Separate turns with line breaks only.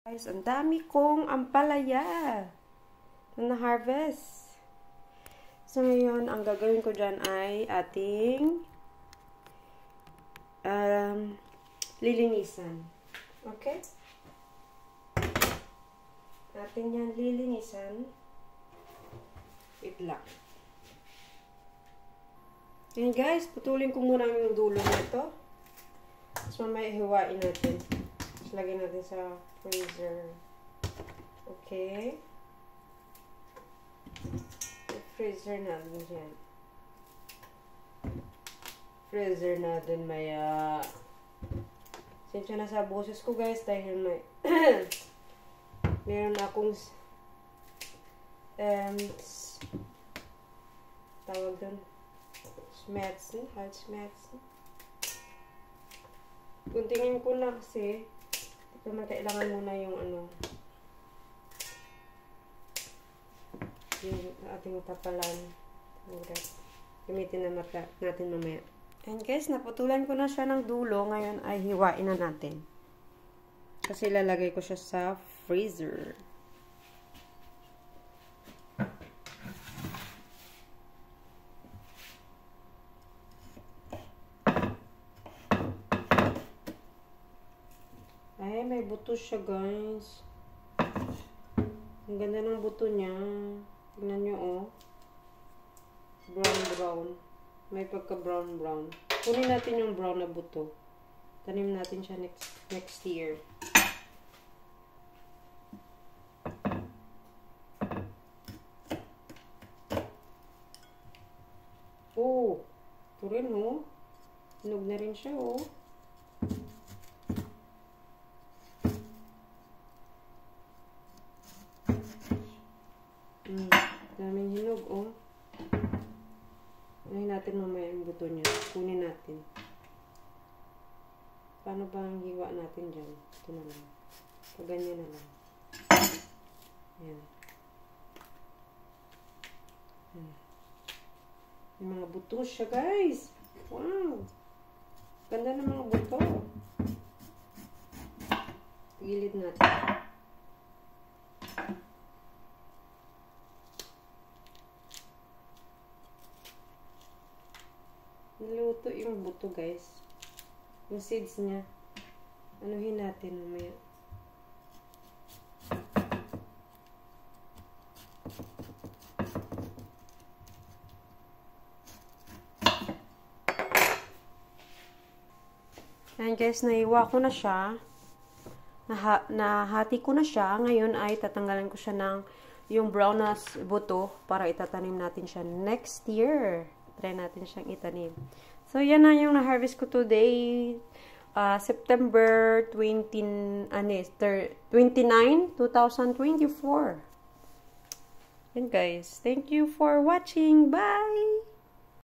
Guys, ang dami kong ampalaya na na-harvest. So, ngayon, ang gagawin ko dyan ay ating lilinisan. Okay? Ating yan lilinisan. Wait lang. Yan guys, putulin ko muna yung dulo nito. Tapos mamaya hiwain natin. Tapos lagyan natin sa freezer. Okay. Freezer natin dyan. Freezer natin maya. Sensya na sa boses ko guys dahil may meron akong tawag doon schmerzen, Halsschmerzen. Kuntingin ko lang kasi naman kailangan muna yung yung ating tapalan. Gamitin na natin mamaya. And guys, naputulan ko na siya ng dulo. Ngayon ay hiwain na natin. Kasi lalagay ko siya sa freezer. Ay, may buto siya, guys. Ang ganda ng buto niya. Tingnan nyo, oh. Brown-brown. May pagka-brown-brown. Kunin natin yung brown na buto. Tanim natin siya next year. Oh! Ito rin, oh. Hinog na rin siya, oh. Daming hinog, oh. Kunin natin mamaya yung buto niya. Kunin natin. Paano ba ang hiwa natin dyan? Ito na lang. Pag ganyan na lang. Ayan. Yung mga buto siya, guys. Wow! Ganda ng mga buto. Gilid natin. Niluto yung buto, guys. Yung seeds niya. Anuhin natin mamaya. Ayan guys, naiwa ko na siya. Nahati ko na siya. Ngayon ay tatanggalan ko siya ng yung brown na buto para itatanim natin siya next year. Try natin siyang itanim. So, yan na yung na-harvest ko today. September 29, 2024. Yan guys. Thank you for watching. Bye!